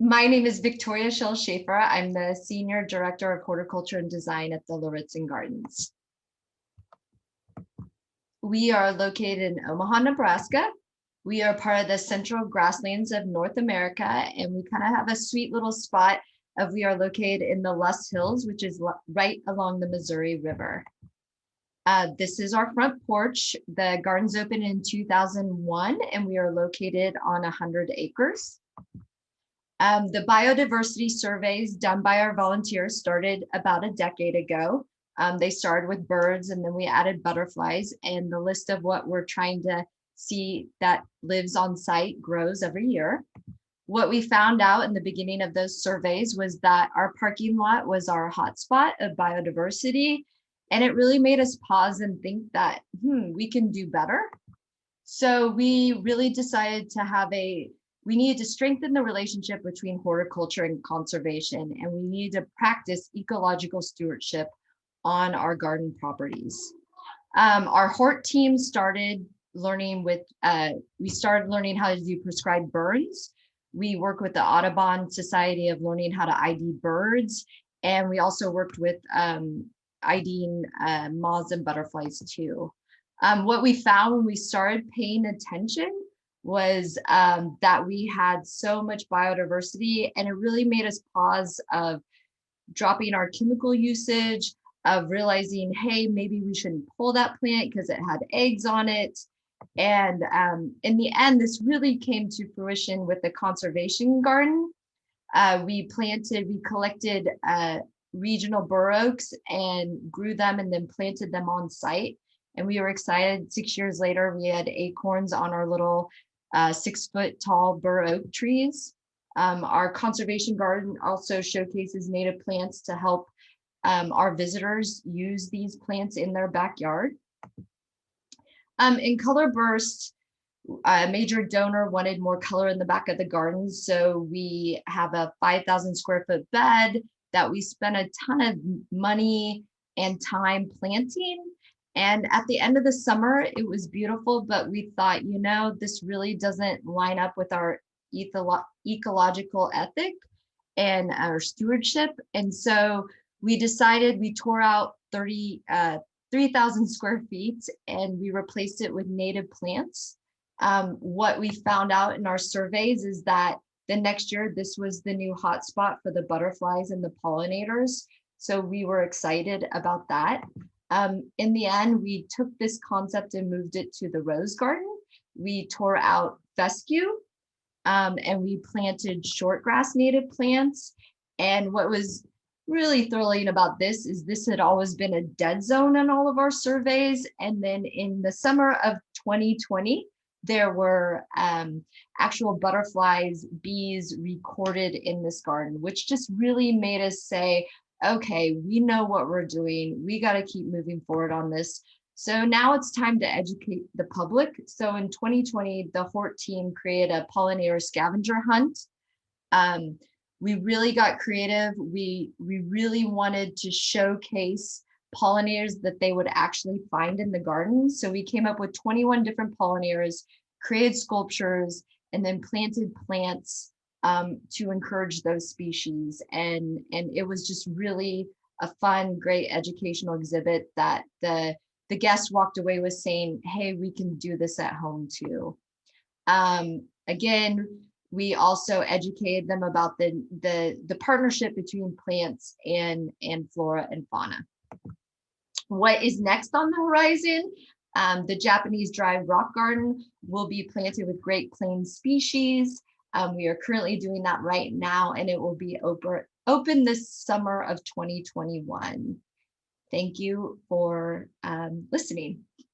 My name is Victoria Schoell-Schafer. I'm the Senior Director of Horticulture and Design at the Lauritzen Gardens. We are located in Omaha, Nebraska. We are part of the central grasslands of North America, and we kind of have a sweet little spot of we are located in the Luss Hills, which is right along the Missouri River. This is our front porch. The gardens opened in 2001, and we are located on 100 acres. The biodiversity surveys done by our volunteers started about a decade ago. They started with birds, and then we added butterflies, and the list of what we're trying to see that lives on site grows every year. What we found out in the beginning of those surveys was that our parking lot was our hotspot of biodiversity, and it really made us pause and think that, we can do better. So we really decided to we needed to strengthen the relationship between horticulture and conservation, and we needed to practice ecological stewardship on our garden properties. Our Hort team started learning we started learning how to do prescribed burns. We work with the Audubon Society of learning how to ID birds, and we also worked with IDing moths and butterflies too. What we found when we started paying attention was that we had so much biodiversity, and it really made us pause of dropping our chemical usage, of realizing, hey, maybe we shouldn't pull that plant because it had eggs on it. And in the end, this really came to fruition with the conservation garden. We collected regional bur oaks and grew them and then planted them on site. And we were excited. 6 years later, we had acorns on our little 6-foot tall bur oak trees. Our conservation garden also showcases native plants to help our visitors use these plants in their backyard. In Color Burst, a major donor wanted more color in the back of the garden. So we have a 5,000 square foot bed that we spent a ton of money and time planting. And at the end of the summer, it was beautiful, but we thought, this really doesn't line up with our ecological ethic and our stewardship. And so we decided we tore out 3,000 square feet and we replaced it with native plants. What we found out in our surveys is that the next year, this was the new hotspot for the butterflies and the pollinators. So we were excited about that. In the end, we took this concept and moved it to the rose garden. We tore out fescue and we planted shortgrass native plants. And what was really thrilling about this is this had always been a dead zone in all of our surveys. And then in the summer of 2020, there were actual butterflies, bees recorded in this garden, which just really made us say, okay, we know what we're doing. We got to keep moving forward on this. So now it's time to educate the public. So in 2020, the Hort team created a pollinator scavenger hunt. We really got creative. We really wanted to showcase pollinators that they would actually find in the garden. So we came up with 21 different pollinators, created sculptures, and then planted plants to encourage those species. And it was just really a fun, great educational exhibit that the guests walked away with saying, hey, we can do this at home too. Again, we also educated them about the partnership between plants and flora and fauna. What is next on the horizon? The Japanese dry rock garden will be planted with Great Plains species. We are currently doing that right now, and it will be open this summer of 2021. Thank you for listening.